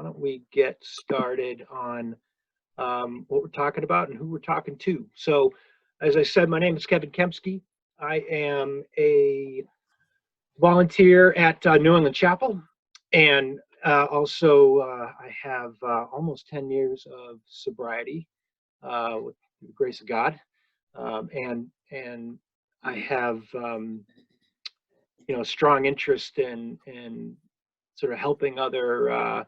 why don't we get started on what we're talking about and who we're talking to. So, as I said, my name is Kevin Kempski. I am a volunteer at New England Chapel, and also I have almost 10 years of sobriety with the grace of God, and I have a strong interest in sort of helping other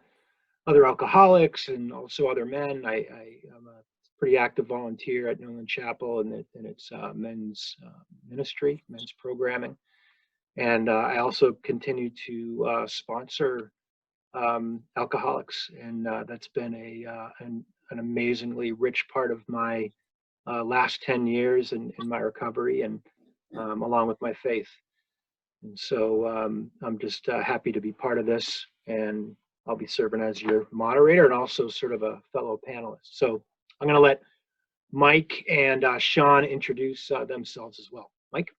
alcoholics and also other men. I'm a pretty active volunteer at New England Chapel and its men's ministry, men's programming. And I also continue to sponsor alcoholics, and that's been an amazingly rich part of my last 10 years in my recovery, and along with my faith. And so I'm just happy to be part of this, and I'll be serving as your moderator and also sort of a fellow panelist. So I'm going to let Mike and Sean introduce themselves as well. Mike?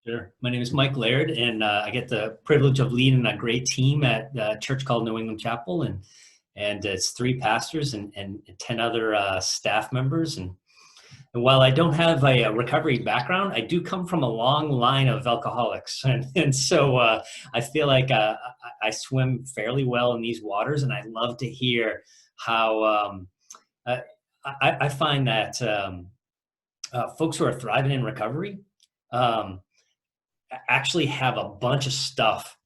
Sure. My name is Mike Laird, and I get the privilege of leading a great team at a church called New England Chapel, and it's 3 pastors and 10 other staff members. And while I don't have a recovery background, I do come from a long line of alcoholics, and so I feel like I swim fairly well in these waters, and I love to hear how I find that folks who are thriving in recovery actually have a bunch of stuff,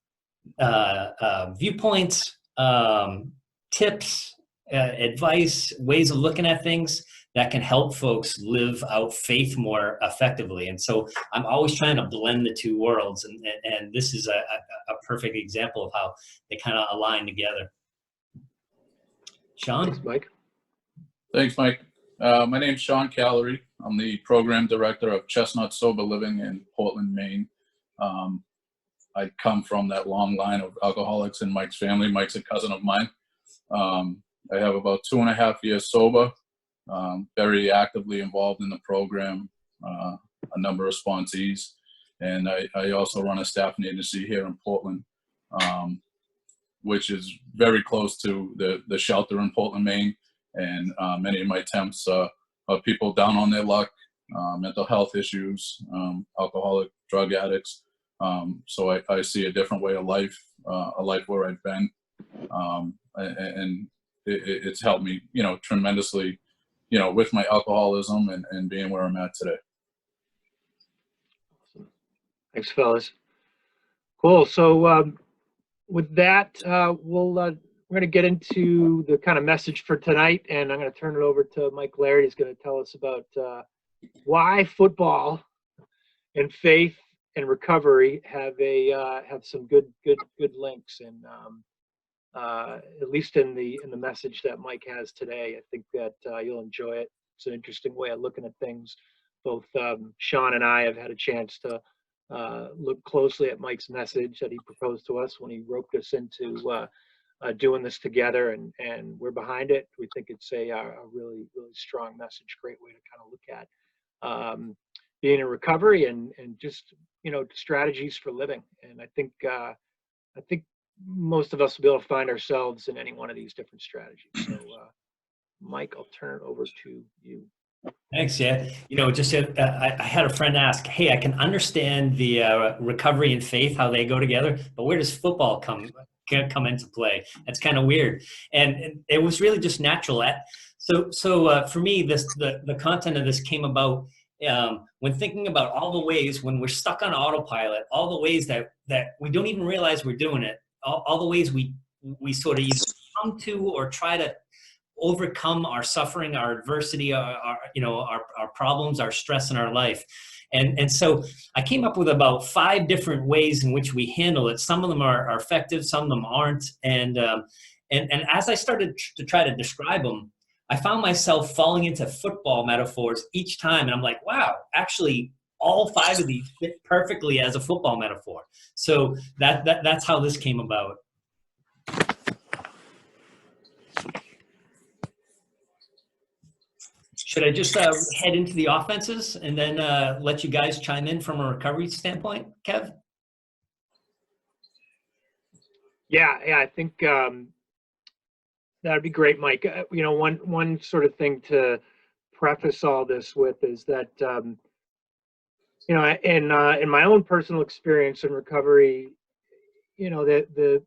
viewpoints, tips, advice, ways of looking at things that can help folks live out faith more effectively. And so I'm always trying to blend the 2 worlds, and this is a perfect example of how they kind of align together. Sean? Thanks, Mike. Thanks, Mike. My name's Sean Callery. I'm the program director of Chestnut Sober Living in Portland, Maine. I come from that long line of alcoholics in Mike's family. Mike's a cousin of mine. I have about 2.5 years sober, very actively involved in the program, a number of sponsees, and I also run a staffing agency here in Portland, which is very close to the shelter in Portland, Maine, and many of my temps are people down on their luck, mental health issues, alcoholic, drug addicts. So I see a different way of life, a life where I've been, and it's helped me, tremendously, with my alcoholism and being where I'm at today. Awesome. Thanks, fellas. Cool. So with that, we're going to get into the kind of message for tonight, and I'm going to turn it over to Mike Laird. He's going to tell us about why football and faith and recovery have some good links, and at least in the message that Mike has today, I think that you'll enjoy it. It's an interesting way of looking at things. Both Sean and I have had a chance to look closely at Mike's message that he proposed to us when he roped us into doing this together, and we're behind it. We think it's a really, really strong message, great way to kind of look at being in recovery and just strategies for living. And I think most of us will be able to find ourselves in any one of these different strategies. So Mike, I'll turn it over to you. Thanks. Yeah. I had a friend ask, hey, I can understand the recovery and faith, how they go together, but where does football come into play? That's kind of weird. And it was really just natural. So for me, the content of this came about when thinking about all the ways when we're stuck on autopilot, all the ways that we don't even realize we're doing it, all the ways we sort of either come to or try to overcome our suffering, our adversity, our problems, our stress in our life. And so I came up with about 5 different ways in which we handle it. Some of them are effective, some of them aren't. And as I started to try to describe them, I found myself falling into football metaphors each time. And I'm like, wow, actually all 5 of these fit perfectly as a football metaphor. So that's how this came about. Should I just head into the offenses and then let you guys chime in from a recovery standpoint, Kev? Yeah, I think That'd be great, Mike. One sort of thing to preface all this with is that in my own personal experience in recovery, the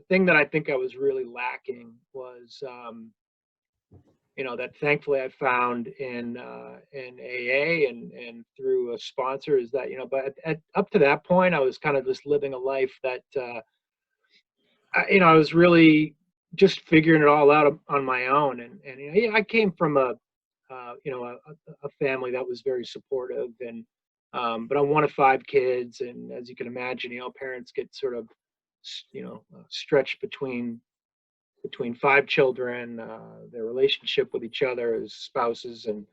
thing that I think I was really lacking was that thankfully I found in AA and through a sponsor is that but up to that point I was kind of just living a life that I was really just figuring it all out on my own, and I came from a family that was very supportive, and but I'm one of 5 kids, and as you can imagine, parents get sort of stretched between 5 children, their relationship with each other as spouses, and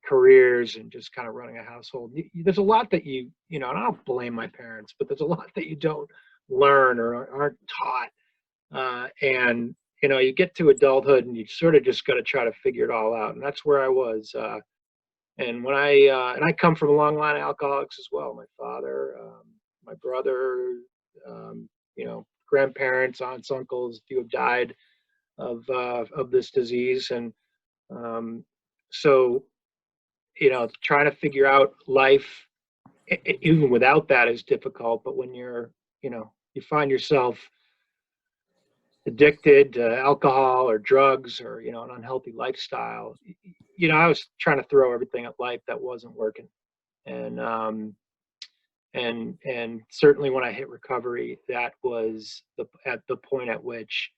careers, and just kind of running a household. There's a lot that and I don't blame my parents, but there's a lot that you don't learn or aren't taught. And you get to adulthood and you sort of just got to try to figure it all out. And that's where I was. And when I come from a long line of alcoholics as well. My father, my brother, grandparents, aunts, uncles, a few have died of this disease. And so, trying to figure out life, even without that, is difficult. But when you find yourself addicted to alcohol or drugs or an unhealthy lifestyle, I was trying to throw everything at life that wasn't working. And certainly when I hit recovery, that was at the point at which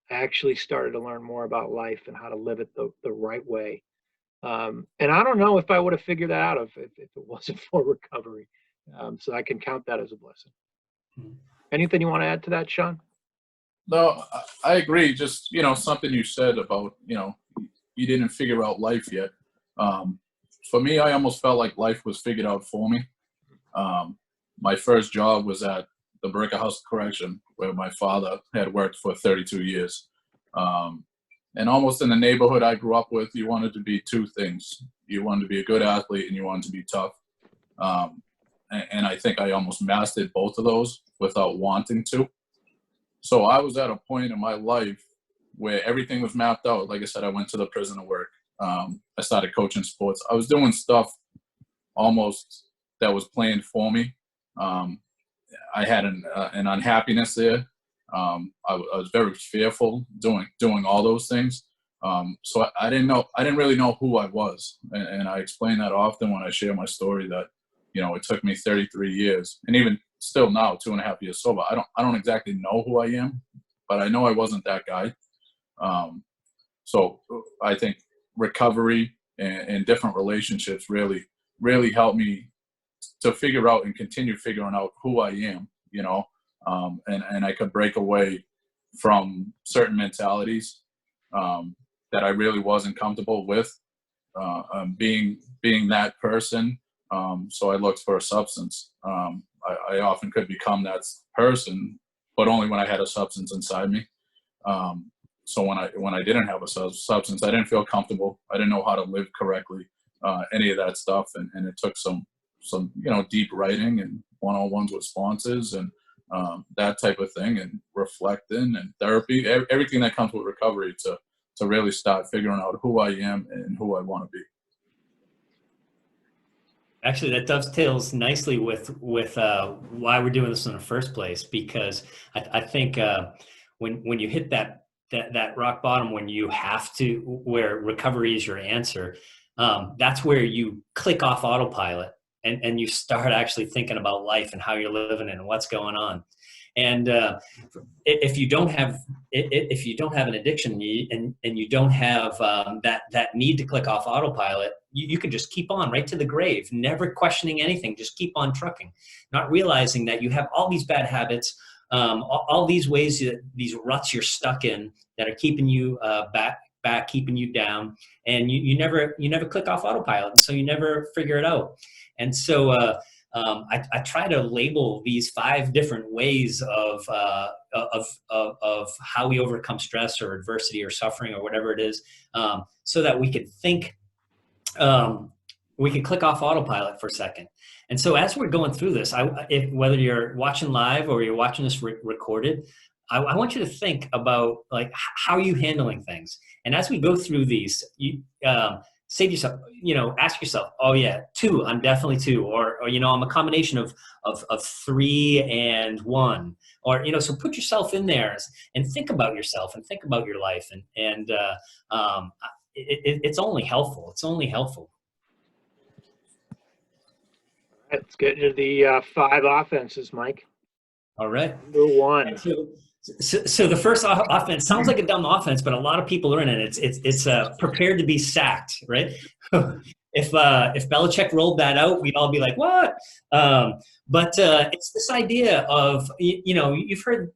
I actually started to learn more about life and how to live it the right way. And I don't know if I would have figured that out if it wasn't for recovery. So I can count that as a blessing. Anything you want to add to that, Sean? No, I agree. Just, something you said about, you didn't figure out life yet. For me, I almost felt like life was figured out for me. My first job was at the Bricker House Correction, where my father had worked for 32 years. And almost in the neighborhood I grew up with, you wanted to be 2 things. You wanted to be a good athlete and you wanted to be tough. And I think I almost mastered both of those without wanting to. So I was at a point in my life where everything was mapped out. Like I said, I went to the prison to work. I started coaching sports. I was doing stuff almost that was planned for me. I had an unhappiness there. I was very fearful doing all those things. So I didn't really know who I was. And I explain that often when I share my story that, it took me 33 years, and even still now, 2.5 years sober, I don't exactly know who I am, but I know I wasn't that guy. So I think recovery and different relationships really helped me to figure out and continue figuring out who I am, and I could break away from certain mentalities that I really wasn't comfortable with, being that person. So I looked for a substance. I often could become that person, but only when I had a substance inside me. So when I didn't have a substance, I didn't feel comfortable. I didn't know how to live correctly, any of that stuff. And it took some deep writing and one-on-ones with sponsors and that type of thing, and reflecting and therapy, everything that comes with recovery to really start figuring out who I am and who I want to be. Actually, that dovetails nicely with why we're doing this in the first place, because I think when you hit that rock bottom, when you have to, where recovery is your answer, that's where you click off autopilot and you start actually thinking about life and how you're living and what's going on. And if you don't have an addiction and you don't have that need to click off autopilot, you can just keep on right to the grave, never questioning anything, just keep on trucking, not realizing that you have all these bad habits, all these ways, these ruts you're stuck in that are keeping you back, keeping you down, and you never click off autopilot, and so you never figure it out. And so I try to label these 5 different ways of how we overcome stress or adversity or suffering or whatever it is, so that we could think, we can click off autopilot for a second. And so as we're going through this, whether you're watching live or you're watching this recorded, I want you to think about like how are you handling things, and as we go through these, you say to yourself, ask yourself, oh yeah, 2, I'm definitely 2, or I'm a combination of 3 and 1, or so put yourself in there and think about yourself and think about your life, and it's only helpful. It's only helpful. Let's get into the 5 offenses, Mike. All right. Number 1. So the first offense sounds like a dumb offense, but a lot of people are in it. It's prepared to be sacked, right? If Belichick rolled that out, we'd all be like, what? But it's this idea of you've heard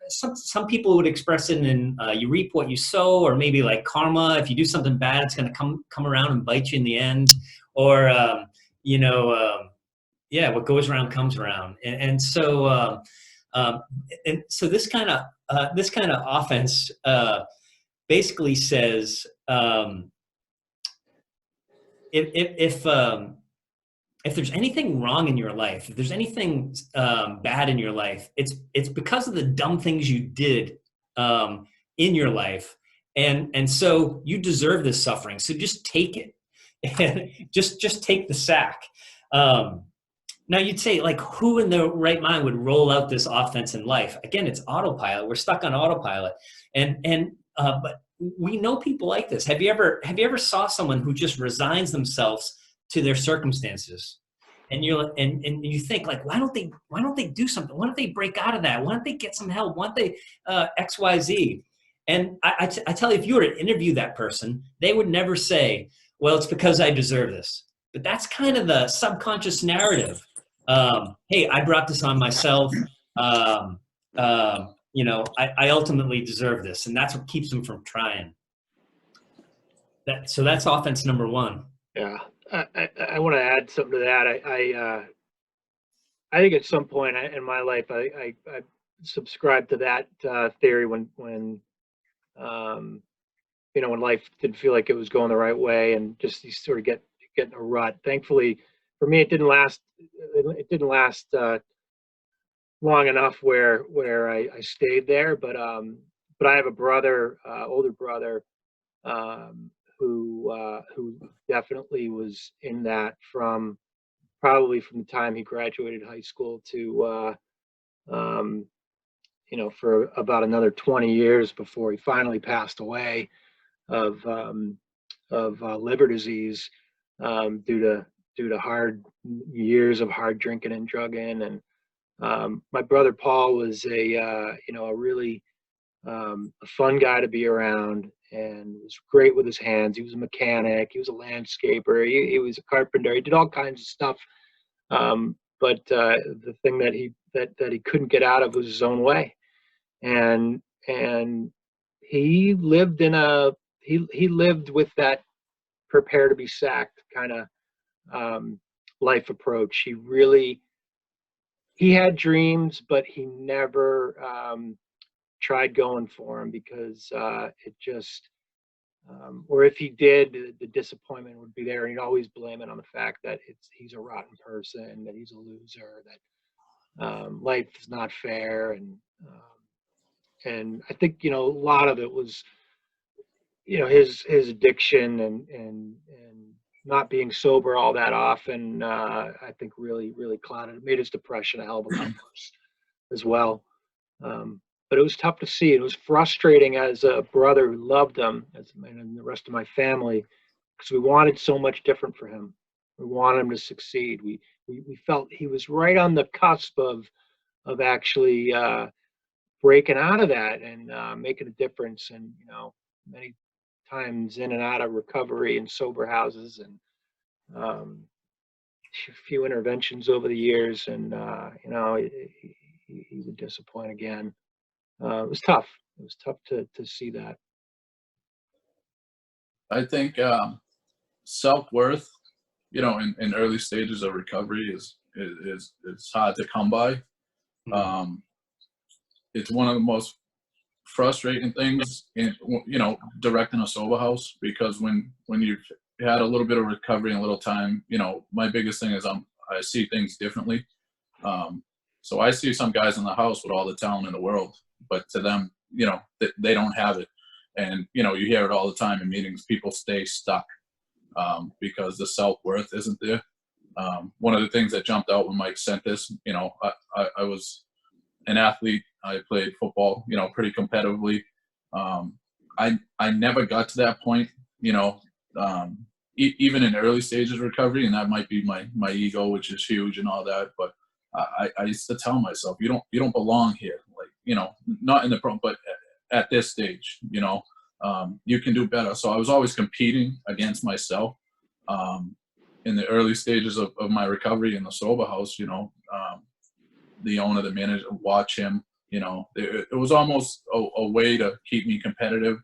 some people would express it in you reap what you sow, or maybe like karma. If you do something bad, it's going to come around and bite you in the end, or what goes around comes around, and so this kind of offense basically says if there's anything wrong in your life, if there's anything bad in your life, it's because of the dumb things you did in your life, and so you deserve this suffering. So just take it, and just take the sack. Now you'd say, like, who in the right mind would roll out this offense in life? Again, it's autopilot. We're stuck on autopilot, but we know people like this. Have you ever saw someone who just resigns themselves to their circumstances, and you think, like, why don't they do something? Why don't they break out of that? Why don't they get some help? Why don't they XYZ? And I tell you, if you were to interview that person, they would never say, well, it's because I deserve this. But that's kind of the subconscious narrative. Hey, I brought this on myself. I ultimately deserve this, and that's what keeps them from trying. So that's offense number 1. Yeah, I want to add something to that. I think at some point in my life, I subscribed to that theory when life didn't feel like it was going the right way, and just you sort of get in a rut. Thankfully, for me, it didn't last. It didn't last long enough where I stayed there. But I have a brother, older brother, who definitely was in that probably from the time he graduated high school to for about another 20 years before he finally passed away of liver disease due to hard years of hard drinking and drugging. And my brother Paul was a really a fun guy to be around, and was great with his hands. He was a mechanic. He was a landscaper. He was a carpenter. He did all kinds of stuff. But the thing that he couldn't get out of was his own way, and he lived he lived with that prepare to be sacked kind of life approach. He had dreams, but he never tried going for them, because it just or if he did, the disappointment would be there, and he'd always blame it on the fact that he's a rotten person, that he's a loser, that life is not fair, and I think a lot of it was his addiction and not being sober all that often. I think really clouded it, made his depression a hell of a lot worse as well. But it was tough to see. It was frustrating as a brother who loved him, and the rest of my family, because we wanted so much different for him. We wanted him to succeed. We felt he was right on the cusp of actually breaking out of that and making a difference. And many times in and out of recovery and sober houses, and a few interventions over the years, and he would disappoint again. It was tough. It was tough to see that. I think self-worth, in early stages of recovery is hard to come by. It's one of the most frustrating things in directing a sober house, because when you've had a little bit of recovery and a little time, my biggest thing is I see things differently. So I see some guys in the house with all the talent in the world, but to them, they don't have it. And, you hear it all the time in meetings. People stay stuck because the self-worth isn't there. One of the things that jumped out when Mike sent this, I was an athlete. I played football, pretty competitively. I never got to that point, even in early stages of recovery, and that might be my ego, which is huge and all that. But I used to tell myself, you don't belong here. Like, not in the pro, but at this stage, you can do better. So I was always competing against myself. In the early stages of my recovery in the sober house, the owner, the manager, watch him, it was almost a way to keep me competitive.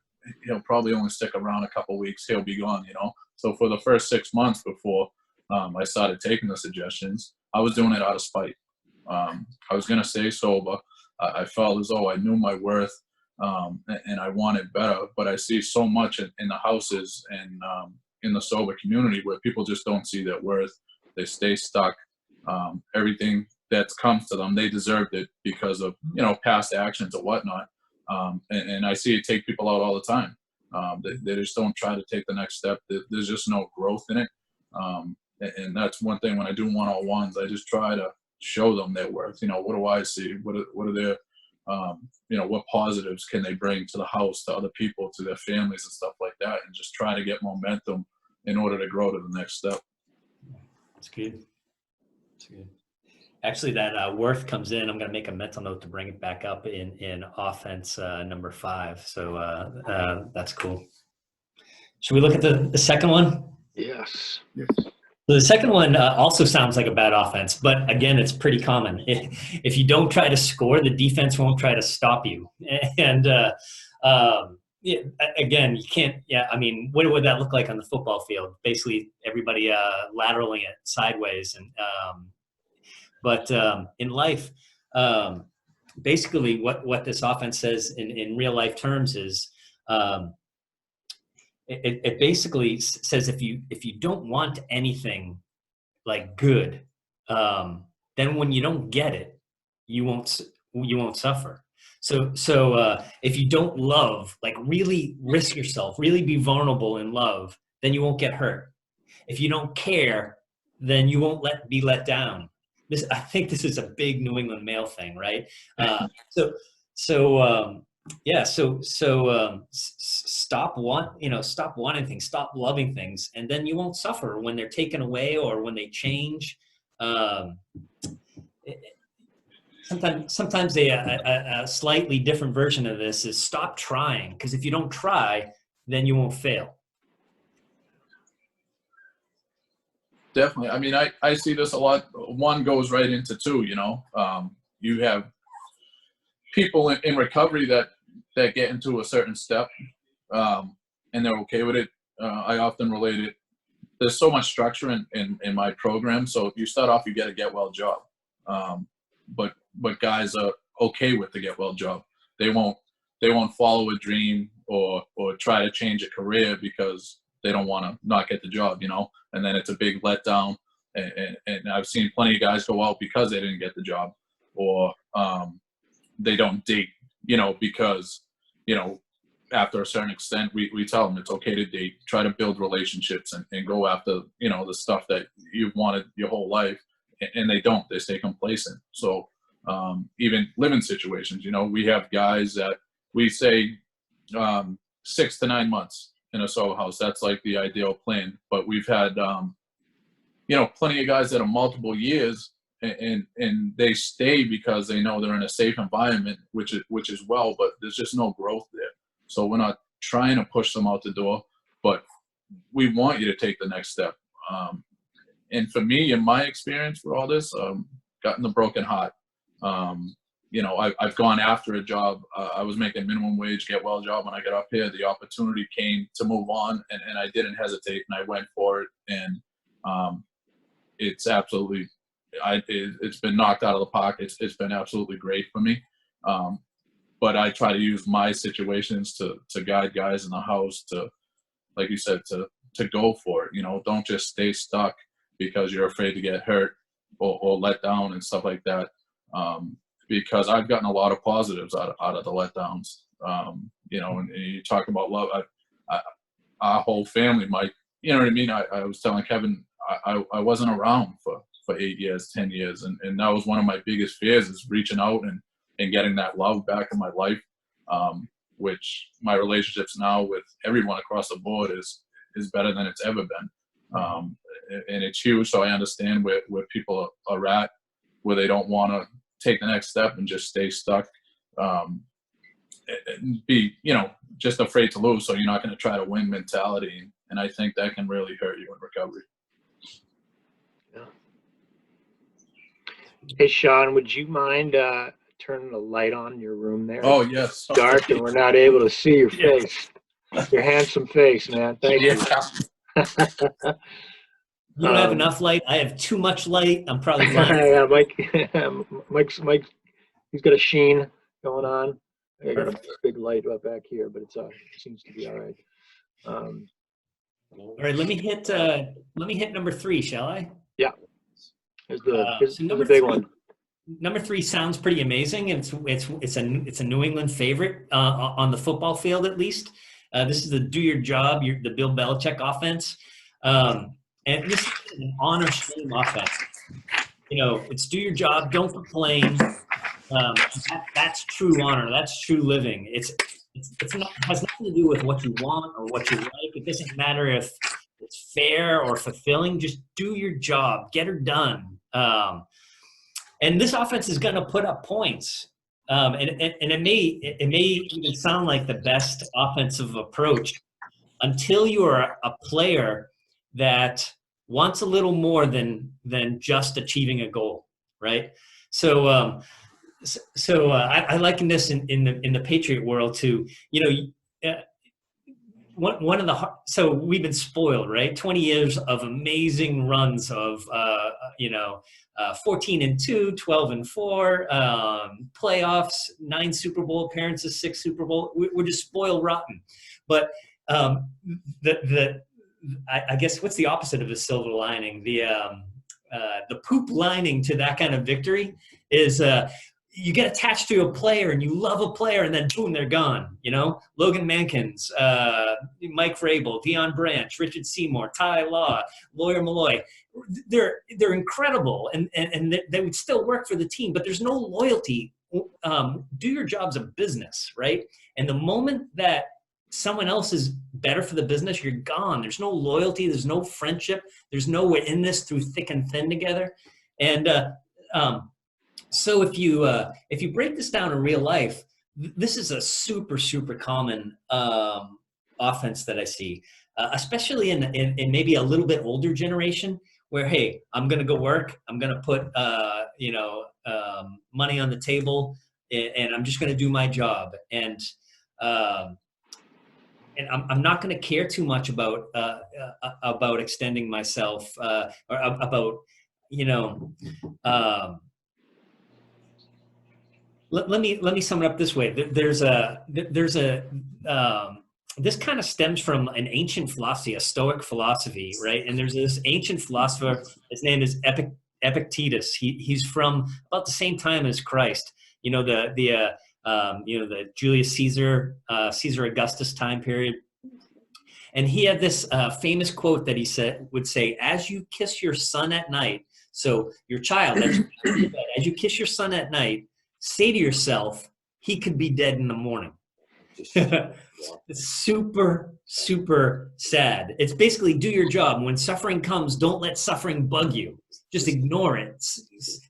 He'll probably only stick around a couple weeks. He'll be gone, So for the first 6 months before I started taking the suggestions, I was doing it out of spite. I was going to stay sober. I felt as though I knew my worth and I wanted better. But I see so much in the houses and in the sober community where people just don't see their worth. They stay stuck. Everything that comes to them, they deserved it because of, past actions or whatnot. And I see it take people out all the time. They just don't try to take the next step. There's just no growth in it. And that's one thing when I do one-on-ones, I just try to show them their worth. What do I see? What are their, what positives can they bring to the house, to other people, to their families and stuff like that, and just try to get momentum in order to grow to the next step. That's good. That's good. Actually, that worth comes in. I'm going to make a mental note to bring it back up in offense number 5. So that's cool. Should we look at the second one? Yes. The second one also sounds like a bad offense, but again, it's pretty common. If you don't try to score, the defense won't try to stop you. And yeah, again, you can't. Yeah, I mean, what would that look like on the football field? Basically, everybody lateraling it sideways, and but in life, basically, what this offense says in real life terms is. It basically says if you don't want anything like good, then when you don't get it, you won't suffer. So if you don't love, like really risk yourself, really be vulnerable in love, then you won't get hurt. If you don't care, then you won't be let down. I think this is a big New England male thing, right? Stop wanting things, stop loving things, and then you won't suffer when they're taken away or when they change. Sometimes a slightly different version of this is stop trying, because if you don't try, then you won't fail. Definitely. I mean, I see this a lot. One goes right into two, you have people in recovery that get into a certain step and they're okay with it. I often relate it. There's so much structure in my program. So if you start off, you get a get well job. But guys are okay with the get well job. They won't follow a dream or try to change a career because they don't want to not get the job, and then it's a big letdown. And I've seen plenty of guys go out because they didn't get the job, or they don't date, because, after a certain extent, we tell them it's okay to date, try to build relationships and go after, the stuff that you've wanted your whole life. And they don't, they stay complacent. So even living situations, we have guys that we say 6 to 9 months in a sober house. That's like the ideal plan. But we've had, plenty of guys that are multiple years and they stay because they know they're in a safe environment, which is well, but there's just no growth there. So we're not trying to push them out the door, but we want you to take the next step. And for me, in my experience for all this, gotten the broken heart. I've gone after a job. I was making minimum wage, get well job. When I got up here, the opportunity came to move on, and I didn't hesitate, and I went for it. And it's absolutely, it's been knocked out of the park. It's been absolutely great for me. But I try to use my situations to guide guys in the house to, like you said, to go for it. Don't just stay stuck because you're afraid to get hurt or let down and stuff like that. because I've gotten a lot of positives out of the letdowns. You know, and you talk about love. Our whole family, Mike, you know what I mean? I was telling Kevin, I wasn't around for 8 years, 10 years. And that was one of my biggest fears, is reaching out and getting that love back in my life, which my relationships now with everyone across the board is better than it's ever been. And it's huge. So I understand where people are at, where they don't want to take the next step and just stay stuck, and be, you know, just afraid to lose. So you're not going to try to win mentality. And I think that can really hurt you in recovery. Yeah. Hey, Sean, would you mind turning the light on in your room there? Oh, yes. It's dark and we're not able to see your face. Your handsome face, man. Thank you. You don't have enough light. I have too much light. I'm probably blind. Yeah, Mike's he's got a sheen going on. I got a big light up back here, but it seems to be all right. All right, let me hit number 3, shall I? Yeah. Here's the big 3, one. Number 3 sounds pretty amazing. It's a New England favorite on the football field, at least. This is the do your job, the Bill Belichick offense. And this is an honor stream offense. You know, it's do your job, don't complain. That's true honor. That's true living. It has nothing to do with what you want or what you like. It doesn't matter if it's fair or fulfilling. Just do your job, get her done. And this offense is going to put up points. And it may even sound like the best offensive approach until you are a player that wants a little more than just achieving a goal, right? So I liken this in the Patriot world to, you know, one of the, so we've been spoiled, right? 20 years of amazing runs of 14-2, 12-4, playoffs, 9 Super Bowl appearances, 6 Super Bowl. We're just spoiled rotten. But I guess what's the opposite of a silver lining? The poop lining to that kind of victory is you get attached to a player and you love a player, and then boom, they're gone. You know, Logan Mankins, Mike Vrabel, Deion Branch, Richard Seymour, Ty Law, Lawyer Malloy. They're incredible, and they would still work for the team, but there's no loyalty. Do your job's a business, right? And the moment that someone else is better for the business, you're gone. There's no loyalty. There's no friendship. There's no we're in this through thick and thin together. And so if you break this down in real life, this is a super, super common offense that I see, especially in maybe a little bit older generation where, hey, I'm going to go work. I'm going to put, money on the table, and I'm just going to do my job. And I'm not going to care too much about extending myself or about, let me sum it up this way. This kind of stems from an ancient philosophy, a Stoic philosophy, right? And there's this ancient philosopher. His name is Epictetus. He's from about the same time as Christ. You know, the Julius Caesar, Caesar Augustus time period. And he had this famous quote that he would say, as you kiss your son at night, so your child, as you kiss your son at night, say to yourself, he could be dead in the morning. It's super, super sad. It's basically do your job. When suffering comes, don't let suffering bug you. Just ignore it.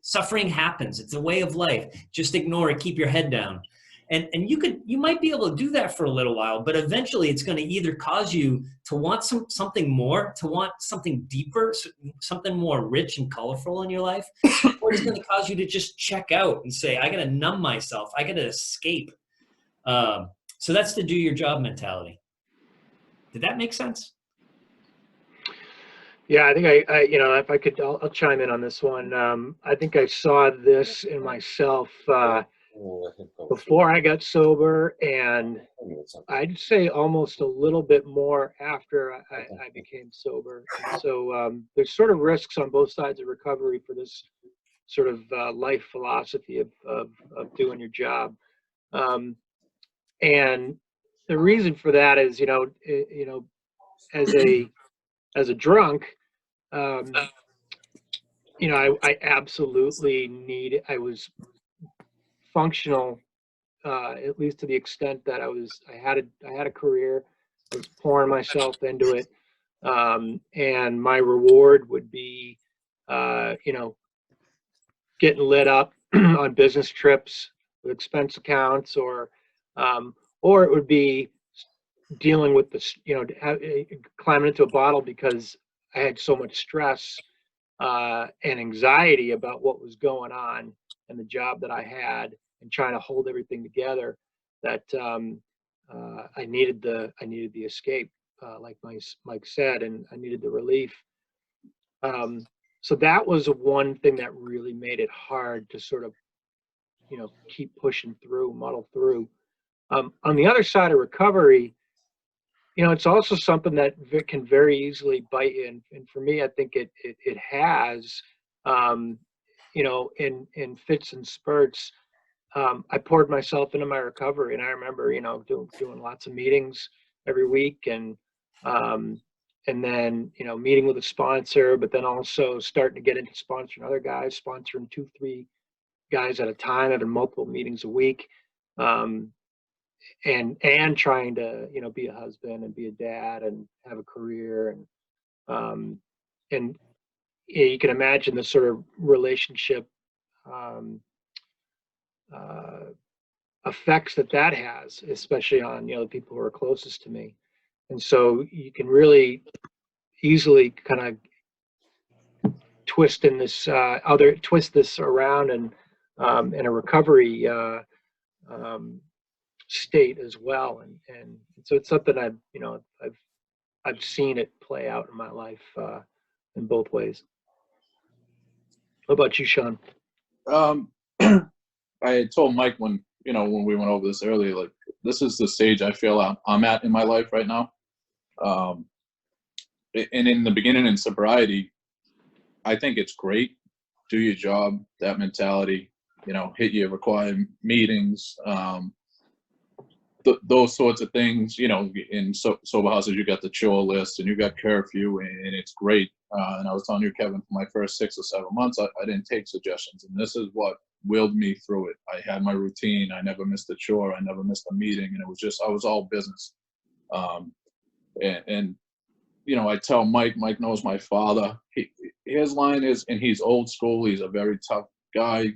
Suffering happens. It's a way of life. Just ignore it. Keep your head down. And you might be able to do that for a little while, but eventually it's going to either cause you to want something more, to want something deeper, something more rich and colorful in your life, or it's going to cause you to just check out and say, I got to numb myself. I got to escape. So that's the do your job mentality. Did that make sense? Yeah, I think if I could, I'll chime in on this one. I think I saw this in myself before I got sober, and I'd say almost a little bit more after I became sober. So there's sort of risks on both sides of recovery for this sort of life philosophy of doing your job. And the reason for that is, as a drunk, I absolutely I was functional, at least to the extent that I had a career. I was pouring myself into it. And my reward would be, getting lit up on business trips with expense accounts, or it would be dealing with this, climbing into a bottle because I had so much stress and anxiety about what was going on and the job that I had, and trying to hold everything together, that I needed the escape, like Mike said, and I needed the relief. So that was one thing that really made it hard to sort of, keep pushing through, muddle through. On the other side of recovery, it's also something that can very easily bite you. And for me, I think it has, in fits and spurts. I poured myself into my recovery, and I remember, doing lots of meetings every week, and then, meeting with a sponsor, but then also starting to get into sponsoring other guys, sponsoring 2-3 guys at a time, having multiple meetings a week, and trying to, be a husband and be a dad and have a career, and you can imagine the sort of relationship effects that has, especially on, the people who are closest to me. And so you can really easily kind of twist this around, and in a recovery state as well. And so it's something I've seen it play out in my life in both ways. What about you, Sean? I had told Mike when we went over this earlier, like, this is the stage I feel I'm at in my life right now. And in the beginning, in sobriety, I think it's great. Do your job, that mentality, hit your required meetings, those sorts of things. In sober houses, you got the chore list and you got curfew, and it's great. And I was telling you, Kevin, for my first 6 or 7 months, I didn't take suggestions, and this is what willed me through it. I had my routine. I never missed a chore. I never missed a meeting, and I was all business. And I tell Mike knows my father. His line is, and he's old school. He's a very tough guy.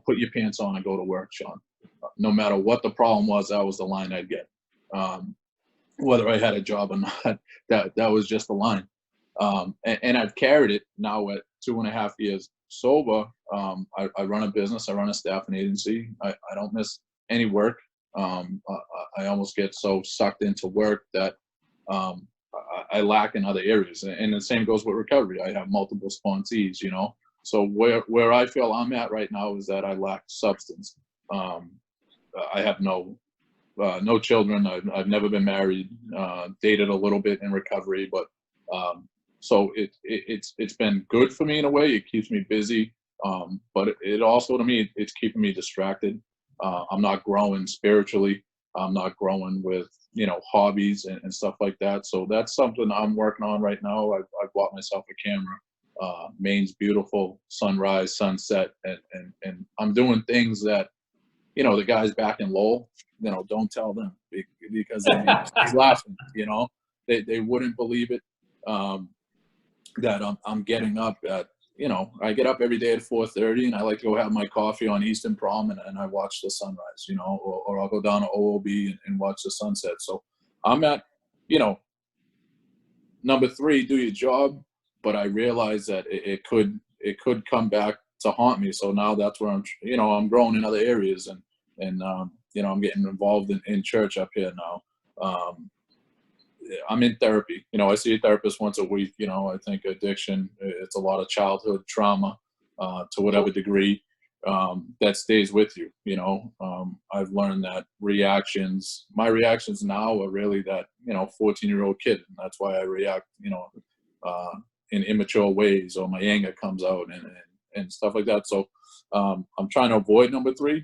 Put your pants on and go to work, Sean. No matter what the problem was, that was the line I'd get. Whether I had a job or not, that was just the line. And I've carried it now at 2.5 years sober. I run a business. I run a staffing agency. I don't miss any work. I almost get so sucked into work that I lack in other areas. And the same goes with recovery. I have multiple sponsees, So where I feel I'm at right now is that I lack substance. I have no children. I've never been married. Dated a little bit in recovery, but so it's been good for me in a way. It keeps me busy, but it also, to me, it's keeping me distracted. I'm not growing spiritually. I'm not growing with hobbies and stuff like that. So that's something I'm working on right now. I bought myself a camera. Maine's beautiful, sunrise, sunset, and I'm doing things that the guys back in Lowell, don't tell them, because he's laughing. They wouldn't believe it. That I'm getting up at, I get up every day at 4:30, and I like to go have my coffee on Eastern Prom, and I watch the sunrise, or I'll go down to OOB and watch the sunset. So I'm at, number 3, do your job, but I realize that it could come back to haunt me. So now that's where I'm growing in other areas, and I'm getting involved in church up here now. I'm in therapy. I see a therapist once a week. I think addiction, it's a lot of childhood trauma to whatever degree that stays with you. I've learned that my reactions now are really that, 14-year-old kid. And that's why I react, in immature ways, or my anger comes out and stuff like that. So I'm trying to avoid number 3.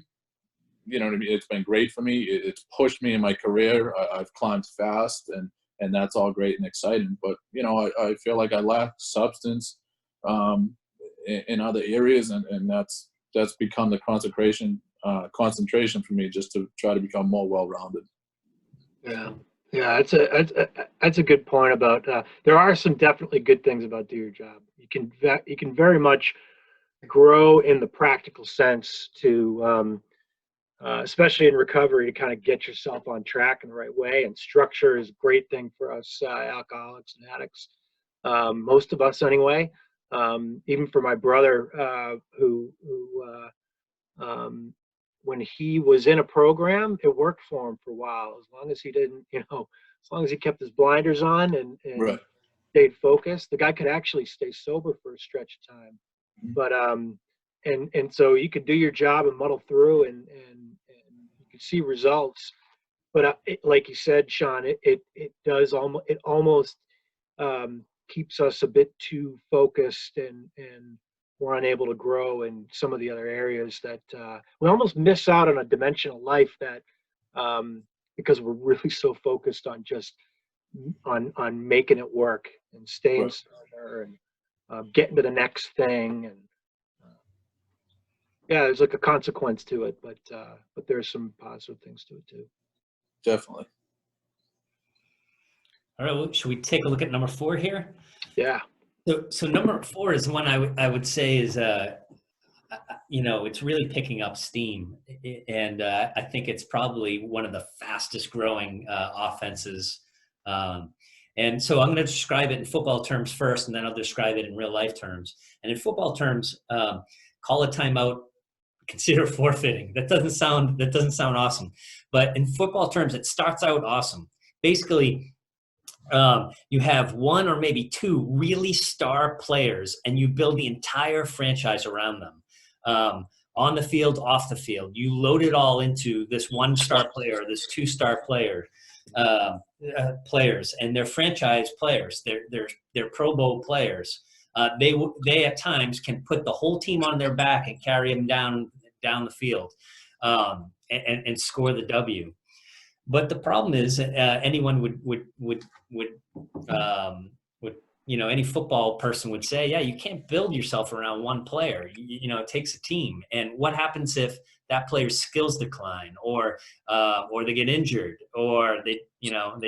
You know what I mean? It's been great for me. It's pushed me in my career. I've climbed fast, and that's all great and exciting. But, you know, I feel like I lack substance in other areas, and that's become the concentration for me, just to try to become more well-rounded. Yeah, that's a good point about. There are some definitely good things about do your job. You can very much grow in the practical sense to, especially in recovery, to kind of get yourself on track in the right way. And structure is a great thing for us alcoholics and addicts, most of us anyway. Even for my brother, who when he was in a program, it worked for him for a while, as long as he didn't, as long as he kept his blinders on and Right. stayed focused. The guy could actually stay sober for a stretch of time. Mhm. But and so you could do your job and muddle through, and you could see results. But like you said, Sean, it almost keeps us a bit too focused, and we're unable to grow in some of the other areas that we almost miss out on a dimension of life that because we're really so focused on just on making it work and staying Right. sober and getting to the next thing. And yeah, there's like a consequence to it, but there's some positive things to it too. Definitely. All right, well, should we take a look at number 4 here? Yeah. So number 4 is one I would say is it's really picking up steam, and I think it's probably one of the fastest growing offenses. And so I'm going to describe it in football terms first, and then I'll describe it in real life terms. And in football terms, call a timeout, consider forfeiting. That doesn't sound awesome, but in football terms, it starts out awesome. Basically, you have one or maybe 2 really star players, and you build the entire franchise around them. On the field, off the field, you load it all into this 1-star player, this 2-star player, players, and they're franchise players. They're Pro Bowl players. They at times can put the whole team on their back and carry them down the field, and score the W. But the problem is, anyone would any football person would say, yeah, you can't build yourself around one player. It takes a team. And what happens if that player's skills decline, or they get injured, or they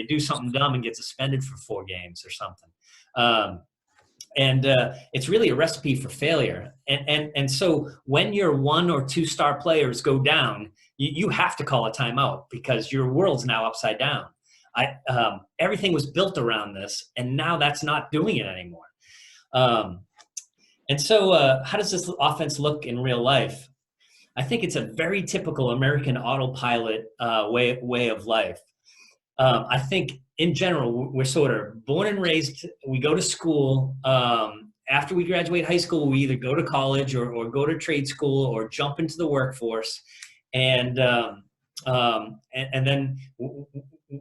do something dumb and get suspended for 4 games or something? And it's really a recipe for failure. And so when your 1 or 2-star players go down, you have to call a timeout, because your world's now upside down. Everything was built around this, and now that's not doing it anymore. And so how does this offense look in real life? I think it's a very typical American autopilot way of life. I think in general, we're sort of born and raised. We go to school. After we graduate high school, we either go to college or go to trade school or jump into the workforce. And then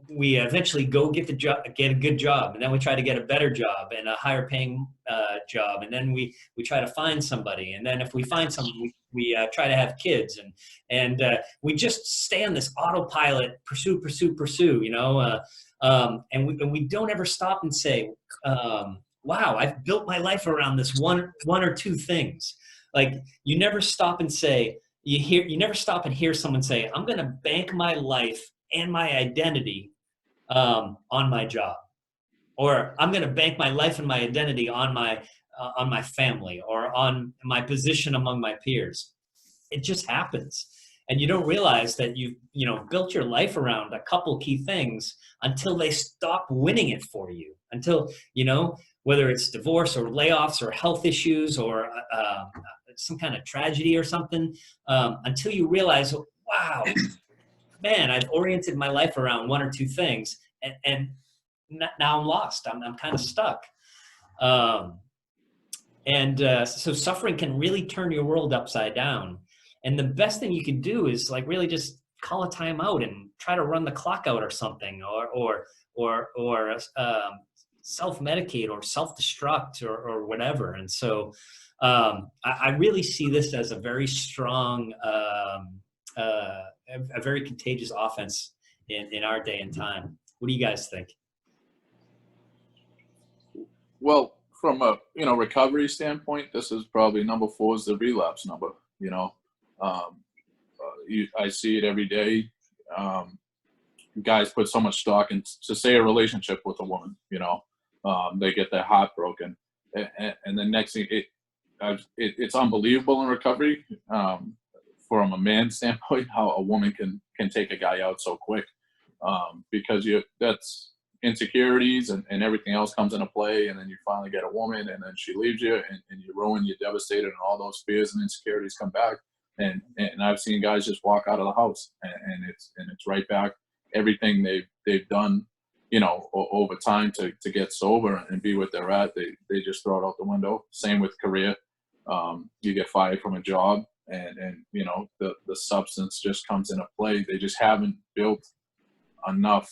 we eventually go get a good job, and then we try to get a better job and a higher paying job, and then we try to find somebody, and then if we find someone, we try to have kids, and we just stay on this autopilot, pursue, and we don't ever stop and say, wow, I've built my life around this one or 2 things. Like, you never stop and say, you never stop and hear someone say, I'm going to bank my life and my identity on my job, or I'm going to bank my life and my identity on my family, or on my position among my peers. It just happens, and you don't realize that you've built your life around a couple key things until they stop winning it for you. Until whether it's divorce or layoffs or health issues or some kind of tragedy or something, until you realize, wow, man, I've oriented my life around 1 or 2 things, and now I'm lost. I'm kind of stuck. So suffering can really turn your world upside down. And the best thing you can do is really just call a timeout and try to run the clock out or something, or self-medicate or self-destruct or whatever. And so I really see this as a very strong, a very contagious offense in our day and time. What do you guys think? Well, from a recovery standpoint, this is probably number 4 is the relapse number. I see it every day. Guys put so much stock in to say a relationship with a woman. They get their heart broken, and the next thing it's unbelievable in recovery from a man's standpoint how a woman can take a guy out so quick, because that's insecurities and everything else comes into play, and then you finally get a woman and then she leaves you and you're ruined, you're devastated, and all those fears and insecurities come back, and I've seen guys just walk out of the house and it's right back everything they've done over time to get sober and be what they're at. They just throw it out the window. Same with career. You get fired from a job and the substance just comes into play. They just haven't built enough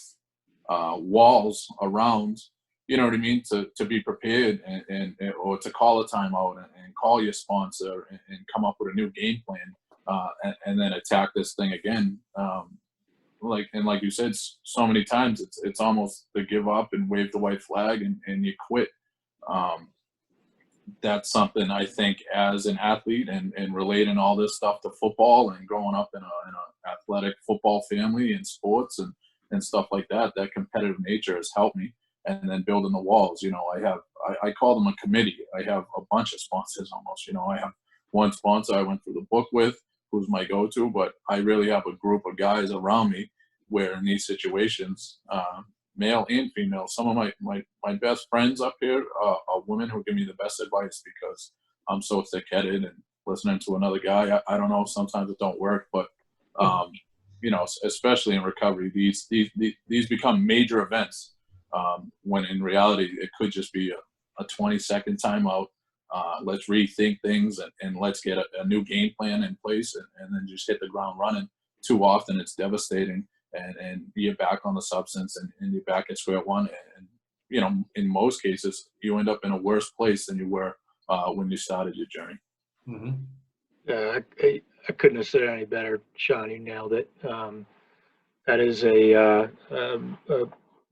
walls around, you know what I mean, to be prepared and or to call a timeout and call your sponsor and come up with a new game plan, and then attack this thing again. Like you said so many times, it's almost to give up and wave the white flag and you quit. That's something I think as an athlete and relating all this stuff to football and growing up in a athletic football family and sports and stuff like that competitive nature has helped me. And then building the walls, I call them a committee. I have a bunch of sponsors almost, I have one sponsor I went through the book with, who's my go-to, but I really have a group of guys around me where in these situations, male and female, some of my best friends up here are women who give me the best advice because I'm so thick-headed and listening to another guy. I don't know, sometimes it don't work, but especially in recovery, these become major events, when in reality it could just be a 20-second timeout. Let's rethink things and let's get a new game plan in place and then just hit the ground running. Too often it's devastating and you're back on the substance and you're back at square one. And in most cases, you end up in a worse place than you were when you started your journey. Mm-hmm. Yeah, I couldn't have said it any better, Sean. You nailed it. That is a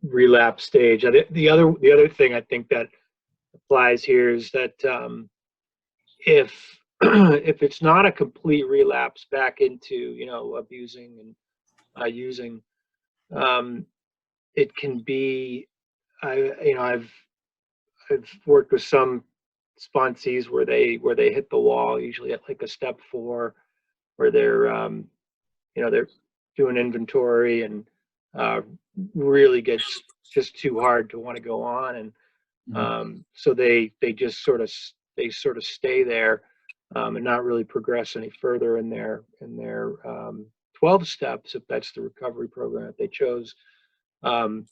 relapse stage. The other thing I think that applies here is that if it's not a complete relapse back into abusing and using, it can be. I've worked with some sponsees where they hit the wall, usually at like a step 4, where they're they're doing inventory and really gets just too hard to want to go on, and so they sort of stay there and not really progress any further in their 12 steps, if that's the recovery program that they chose, and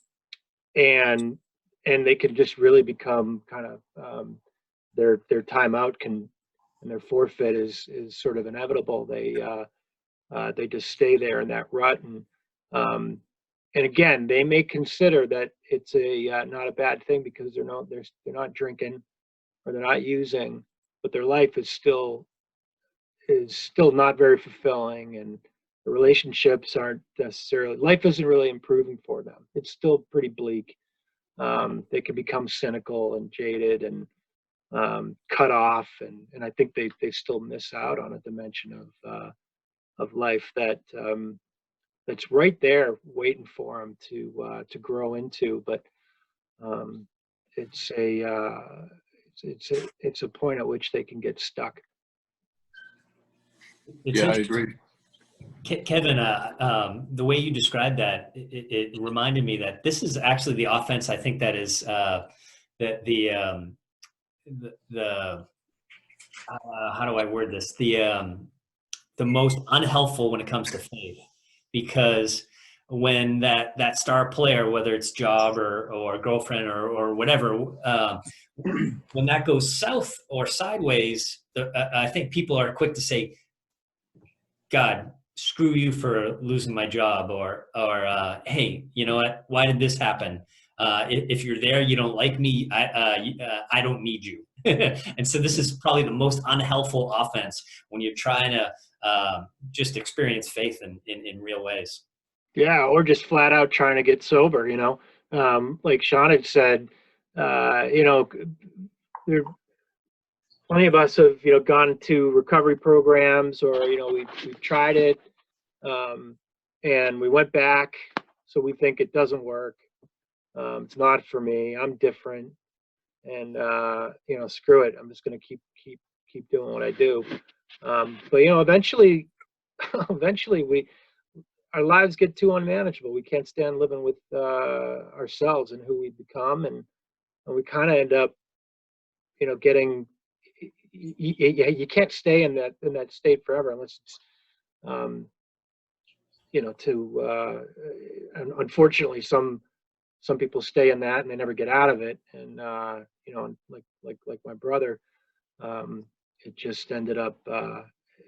they can just really become kind of their timeout and their forfeit is sort of inevitable. They just stay there in that rut, and again, they may consider that it's not a bad thing because they're not drinking or they're not using, but their life is still not very fulfilling, and the relationships aren't necessarily. Life isn't really improving for them. It's still pretty bleak. They can become cynical and jaded and cut off, and I think they still miss out on a dimension of life that's right there waiting for them to grow into. But it's a point at which they can get stuck. Yeah, I agree. Kevin, the way you described that, it reminded me that this is actually the offense. I think that is the how do I word this? The most unhelpful when it comes to faith, because when that star player, whether it's job or girlfriend or whatever, when that goes south or sideways, I think people are quick to say, God, screw you for losing my job, or hey, you know what? Why did this happen? If you're there, you don't like me. I don't need you. And so this is probably the most unhelpful offense when you're trying to just experience faith in real ways. Yeah, or just flat out trying to get sober, like Sean had said, there plenty of us have, gone to recovery programs, or, we've tried it, and we went back, so we think it doesn't work. It's not for me. I'm different, and screw it. I'm just going to keep doing what I do. But eventually, our lives get too unmanageable. We can't stand living with ourselves and who we become, and we kind of end up, getting. You can't stay in that state forever unless it's, unfortunately, some people stay in that and they never get out of it, and like my brother, it just ended up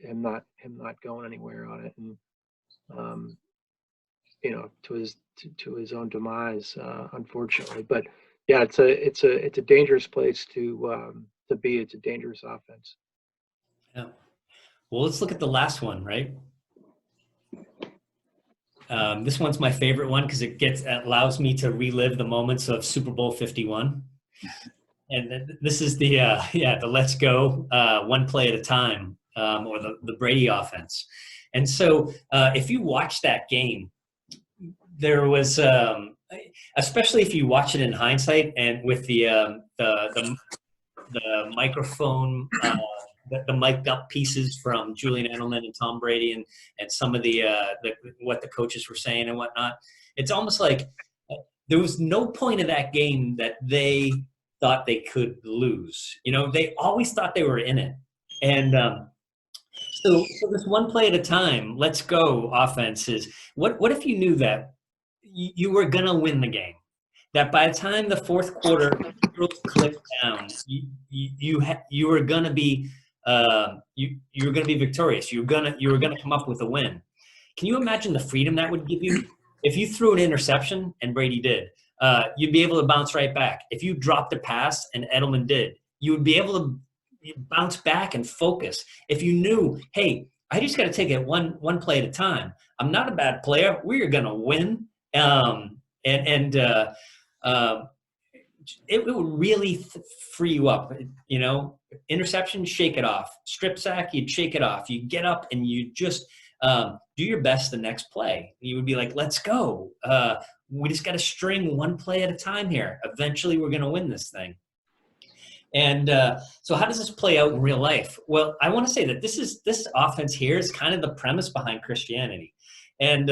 him not going anywhere on it, and to his own demise, unfortunately. But yeah, it's a dangerous place to be. It's a dangerous offense. Yeah. Well, let's look at the last one, right? This one's my favorite one because it allows me to relive the moments of Super Bowl 51. And this is the let's go one play at a time, or the Brady offense. And so if you watch that game, there was, especially if you watch it in hindsight and with the microphone, the mic'd up pieces from Julian Edelman and Tom Brady and some of the what the coaches were saying and whatnot, it's almost like there was no point of that game that they thought they could lose. They always thought they were in it. And so this one play at a time, let's go offense is, what if you knew that you were going to win the game? That by the time the fourth quarter clicked down, you were going to be you were going to be victorious. You were going to come up with a win. Can you imagine the freedom that would give you if you threw an interception and Brady did? You'd be able to bounce right back. If you dropped a pass and Edelman did, you would be able to bounce back and focus. If you knew, hey, I just got to take it one play at a time. I'm not a bad player. We're going to win. It would really free you up. Interception, shake it off. Strip sack, you'd shake it off. You get up and you just do your best the next play. You would be like, let's go. We just got to string one play at a time here. Eventually, we're going to win this thing. And so how does this play out in real life? Well, I want to say that this offense here is kind of the premise behind Christianity. And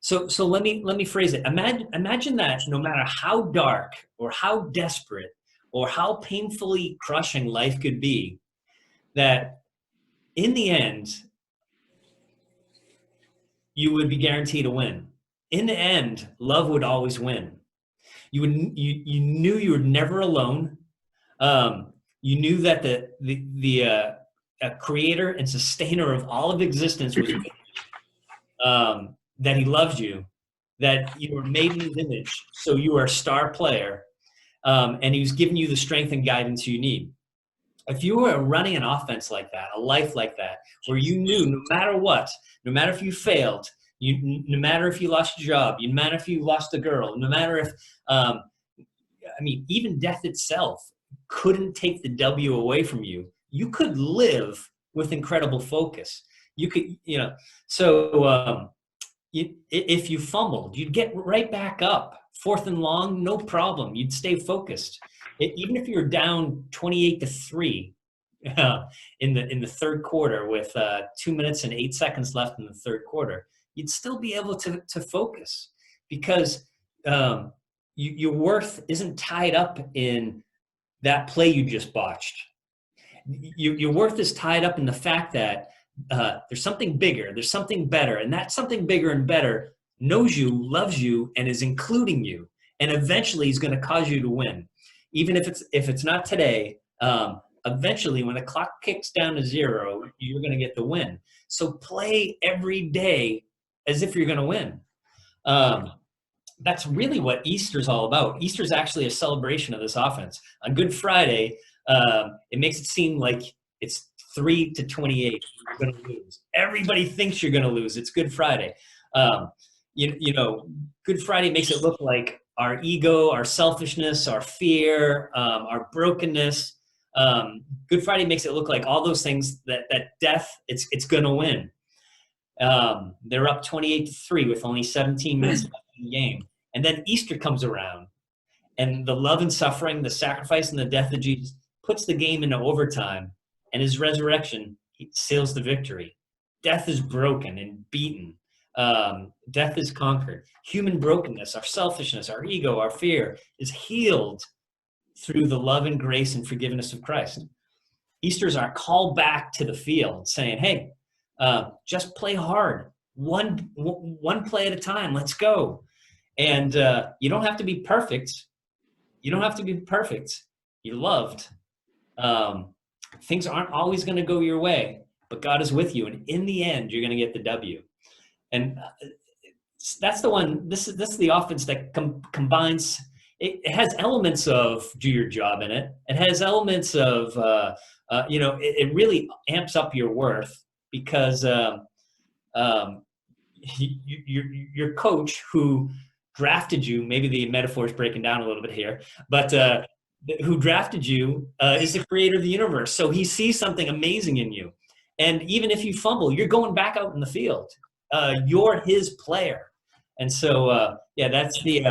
so let me phrase it. Imagine that no matter how dark or how desperate or how painfully crushing life could be, that in the end, you would be guaranteed a win. In the end, love would always win. You knew you were never alone. You knew that the creator and sustainer of all of existence was with you. That he loves you, that you were made in his image, so you are a star player, and he's giving you the strength and guidance you need. If you were running an offense like that, a life like that, where you knew no matter what, no matter if you failed, no matter if you lost your job, no matter if you lost a girl, no matter if, even death itself couldn't take the W away from you, you could live with incredible focus. You could, if you fumbled, you'd get right back up. 4th and long, no problem. You'd stay focused. Even if you're down 28-3 in the third quarter with 2 minutes and 8 seconds left in the third quarter, you'd still be able to focus because your worth isn't tied up in that play you just botched. Your worth is tied up in the fact that there's something bigger, there's something better, and that something bigger and better knows you, loves you, and is including you, and eventually is going to cause you to win. Even if it's not today, eventually when the clock kicks down to 0, you're going to get the win. So play every day as if you're going to win. that's really what Easter's all about. Easter's actually a celebration of this offense. On Good Friday, it makes it seem like it's 3-28. You're going to lose. Everybody thinks you're going to lose. It's Good Friday. Um, Good Friday makes it look like our ego, our selfishness, our fear, our brokenness. Good Friday makes it look like all those things that death, it's going to win. They're up 28-3 with only 17 minutes left in the game. And then Easter comes around, and the love and suffering, the sacrifice and the death of Jesus puts the game into overtime, and his resurrection seals the victory. Death is broken and beaten. Death is conquered. Human brokenness, our selfishness, our ego, our fear is healed through the love and grace and forgiveness of Christ. Easter's our call back to the field, saying, hey, just play hard. One play at a time. Let's go. And you don't have to be perfect. You don't have to be perfect. You're loved. Things aren't always going to go your way, but God is with you. And in the end, you're going to get the W. And that's the one. This is the offense that combines. It has elements of do your job in it. It has elements of, it really amps up your worth because your coach who drafted you, maybe the metaphor is breaking down a little bit here, but who drafted you is the creator of the universe. So he sees something amazing in you. And even if you fumble, you're going back out in the field. You're his player. And so, that's the,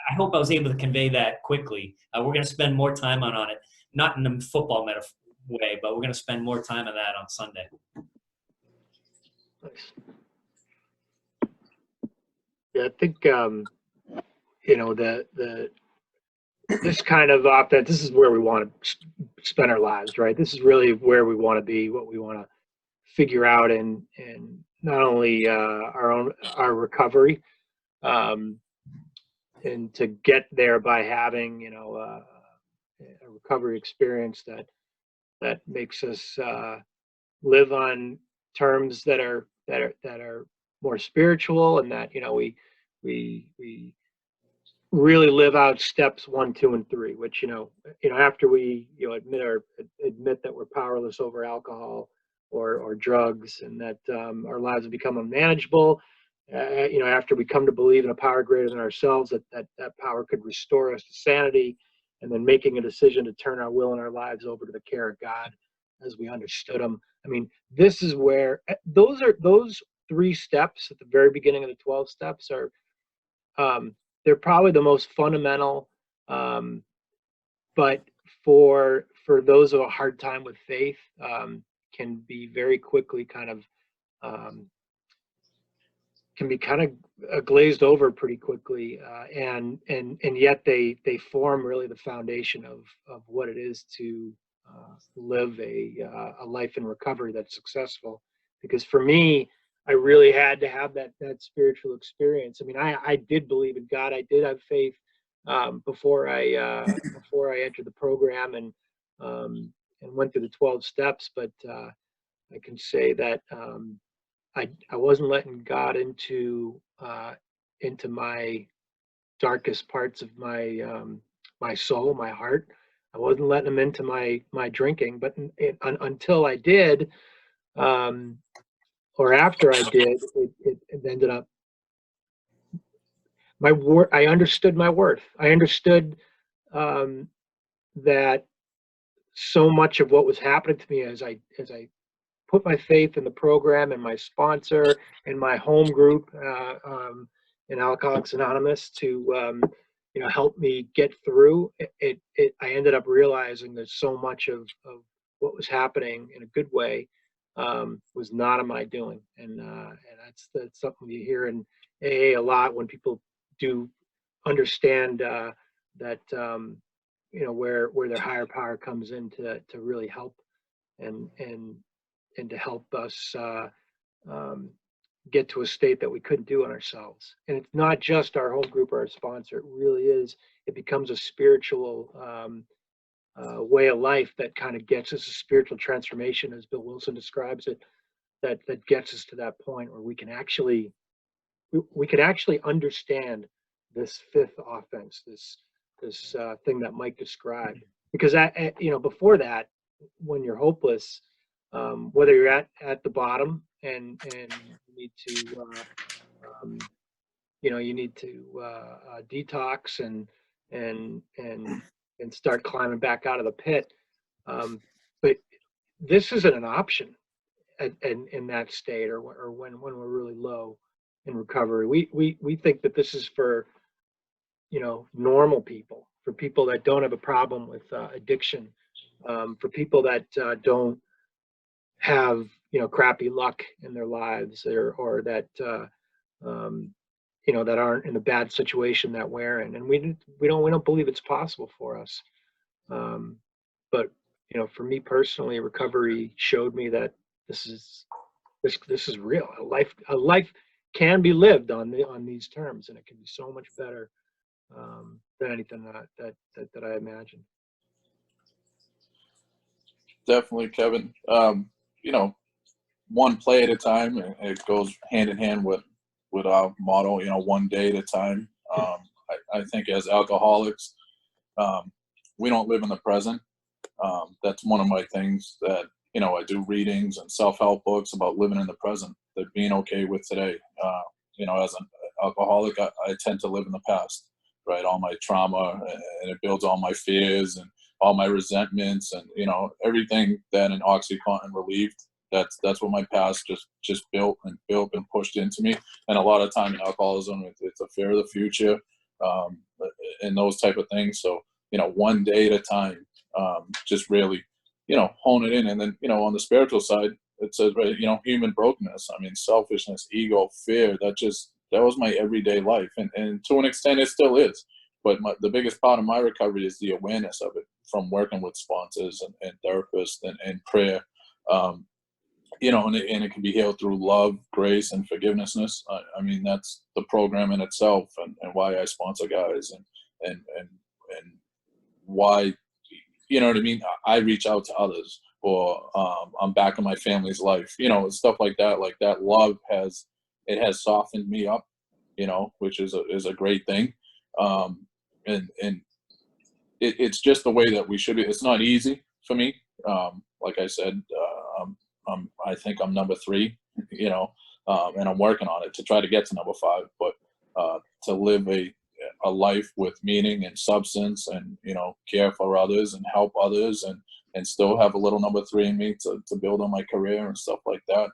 I hope I was able to convey that quickly. We're going to spend more time on it, not in a football way, but we're going to spend more time on that on Sunday. Nice. Yeah, I think this kind of offense. This is where we want to spend our lives, right? This is really where we want to be, what we want to figure out, and not only our recovery, and to get there by having a recovery experience that makes us live on terms that are more spiritual, and that we really live out steps 1, 2, and 3, which after we admit that we're powerless over alcohol or drugs, and that our lives have become unmanageable. After we come to believe in a power greater than ourselves, that power could restore us to sanity, and then making a decision to turn our will and our lives over to the care of God as we understood them. I mean, this is where those 3 steps at the very beginning of the 12 steps are, they're probably the most fundamental, but for those of a hard time with faith, can be very quickly glazed over pretty quickly, and yet they form really the foundation of what it is to live a life in recovery that's successful. Because for me, I really had to have that spiritual experience. I mean, I did believe in God. I did have faith before I entered the program and went through the 12 steps. But I can say that I wasn't letting God into my darkest parts of my soul, my heart. I wasn't letting him into my drinking. But until I did, or after I did, it ended up I understood my worth. I understood that so much of what was happening to me as I put my faith in the program and my sponsor and my home group in Alcoholics Anonymous to help me get through it. I ended up realizing that so much of what was happening in a good way was not of my doing, and that's something you hear in AA a lot when people do understand that where their higher power comes in to really help and to help us get to a state that we couldn't do on ourselves. And it's not just our home group or our sponsor. It really is. It becomes a spiritual way of life that kind of gets us a spiritual transformation, as Bill Wilson describes it, that gets us to that point where we can actually we could actually understand this fifth offense, this thing that Mike described. Because before that, when you're hopeless, whether you're at the bottom and you need to you need to detox and start climbing back out of the pit. But this isn't an option in that state, or when we're really low in recovery. We think that this is for normal people, for people that don't have a problem with addiction, for people that don't have crappy luck in their lives, or that that aren't in a bad situation that we're in, and we don't believe it's possible for us. But for me personally, recovery showed me that this is real. A life can be lived on these terms, and it can be so much better than anything that I imagined. Definitely, Kevin. One play at a time. It goes hand in hand with our motto, one day at a time. I think as alcoholics, we don't live in the present. That's one of my things that, I do readings and self-help books about living in the present, that being okay with today. As an alcoholic, I tend to live in the past, right? All my trauma, and it builds all my fears and all my resentments, and, everything that an OxyContin relieved. That's what my past just built and pushed into me. And a lot of time in alcoholism, it's a fear of the future, and those type of things. So, one day at a time, just really, hone it in. And then, on the spiritual side, it says, right, human brokenness. I mean, selfishness, ego, fear, that was my everyday life. And to an extent, it still is. But the biggest part of my recovery is the awareness of it, from working with sponsors and therapists and prayer. And it can be healed through love, grace, and forgiveness. I mean, that's the program in itself, and why I sponsor guys, and why, you know what I mean, I reach out to others, or I'm back in my family's life, stuff like that. Like, that love has softened me up, which is a great thing. And it's just the way that we should be. It's not easy for me. Like I said, I think I'm number 3, and I'm working on it to try to get to number 5. But to live a life with meaning and substance, and care for others and help others, and still have a little number 3 in me to build on my career and stuff like that.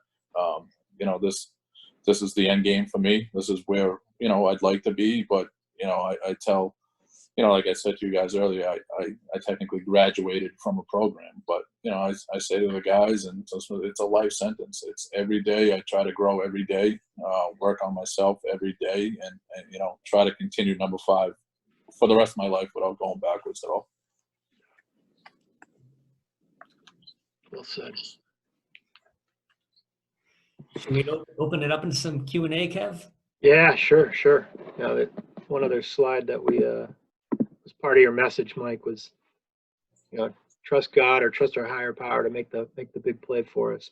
This is the end game for me. This is where I'd like to be. But I tell, like I said to you guys earlier, I technically graduated from a program, but I say to the guys, and it's a life sentence. It's every day. I try to grow every day, work on myself every day, and try to continue number 5 for the rest of my life without going backwards at all. Well said. Can we open it up into some Q&A, Kev? Yeah, sure. That one other slide that we was part of your message, Mike, was trust God or trust our higher power to make the big play for us.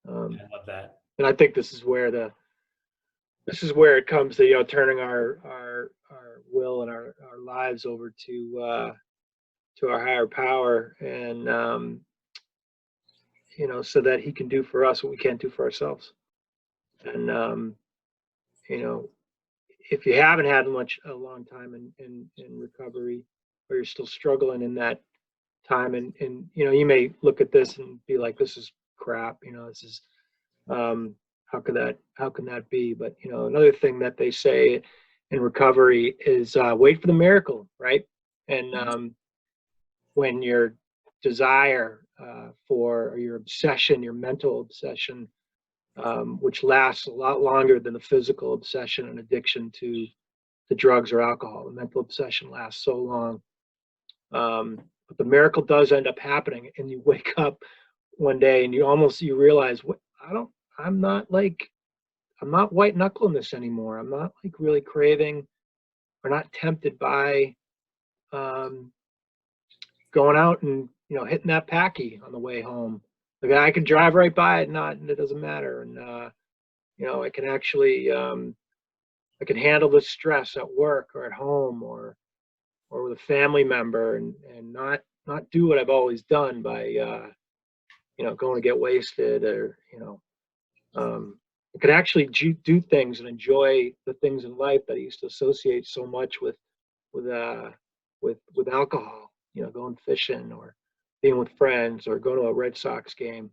I love that. And I think this is where it comes to turning our will and our lives over to our higher power, and so that He can do for us what we can't do for ourselves. And if you haven't had a long time in recovery, or you're still struggling in that time, and you may look at this and be like, this is crap, this is how can that be? But another thing that they say in recovery is wait for the miracle, right? And when your desire for, or your obsession, your mental obsession, which lasts a lot longer than the physical obsession and addiction to the drugs or alcohol. The mental obsession lasts so long. But the miracle does end up happening, and you wake up one day and you realize, I'm not white knuckling this anymore. I'm not like really craving or not tempted by going out and hitting that packy on the way home. Like, I can drive right by it, and it doesn't matter. And I can actually I can handle the stress at work or at home or with a family member, and not do what I've always done by going to get wasted, or I could actually do things and enjoy the things in life that I used to associate so much with alcohol. Going fishing or being with friends or going to a Red Sox game.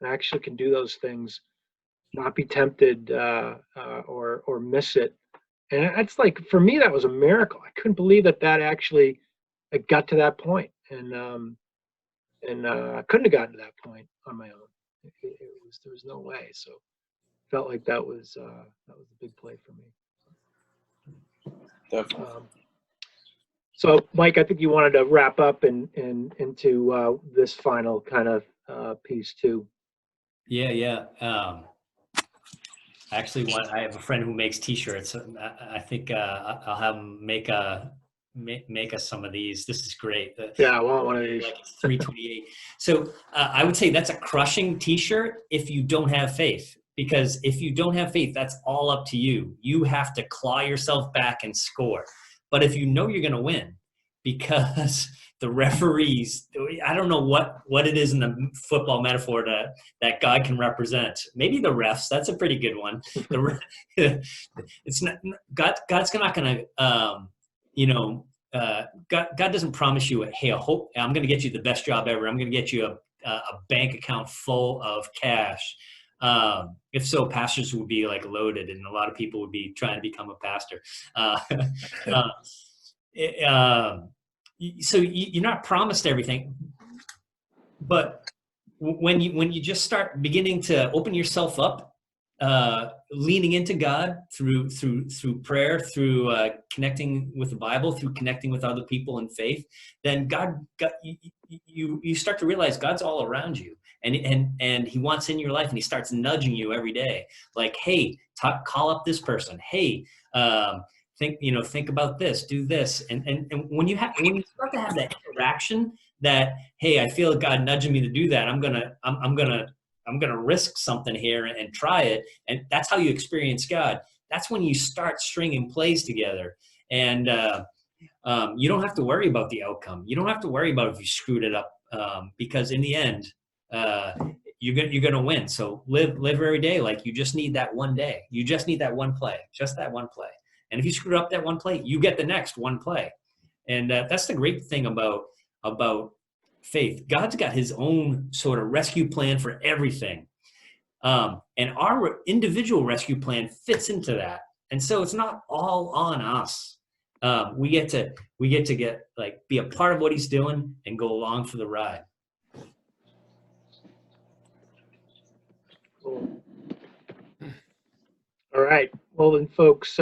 I actually can do those things, not be tempted or miss it. And that's like, for me, that was a miracle. I couldn't believe that actually I got to that point, and I couldn't have gotten to that point on my own. There was no way. So felt like that was a big play for me. Definitely. So, Mike, I think you wanted to wrap up and into this final kind of piece too. Yeah. I have a friend who makes T-shirts. I think I'll have him make us some of these. This is great. Yeah, I want one of these. Like it's 328. So I would say that's a crushing T-shirt if you don't have faith. Because if you don't have faith, that's all up to you. You have to claw yourself back and score. But if you know you're going to win, because the referees, I don't know what it is in the football metaphor that God can represent. Maybe the refs. That's a pretty good one. It's not God's not going to. God doesn't promise you, hey, I'm going to get you the best job ever. I'm going to get you a bank account full of cash. If so, pastors would be like loaded, and a lot of people would be trying to become a pastor. So you're not promised everything, but when you just start beginning to open yourself up, leaning into God through prayer, through connecting with the Bible, through connecting with other people in faith, then you start to realize God's all around you. And he wants in your life, and he starts nudging you every day. Like, hey, call up this person. Hey, think about this, do this. And when you start to have that interaction that, hey, I feel God nudging me to do that, I'm gonna risk something here and try it. And that's how you experience God. That's when you start stringing plays together. And you don't have to worry about the outcome. You don't have to worry about if you screwed it up, because in the end, you're gonna win. So live every day like you just need that one day. You just need that one play, just that one play. And if you screw up that one play, you get the next one play. And that's the great thing about faith. God's got his own sort of rescue plan for everything. And our individual rescue plan fits into that. And so it's not all on us. We get to be a part of what he's doing and go along for the ride. Cool. All right. Well then, folks,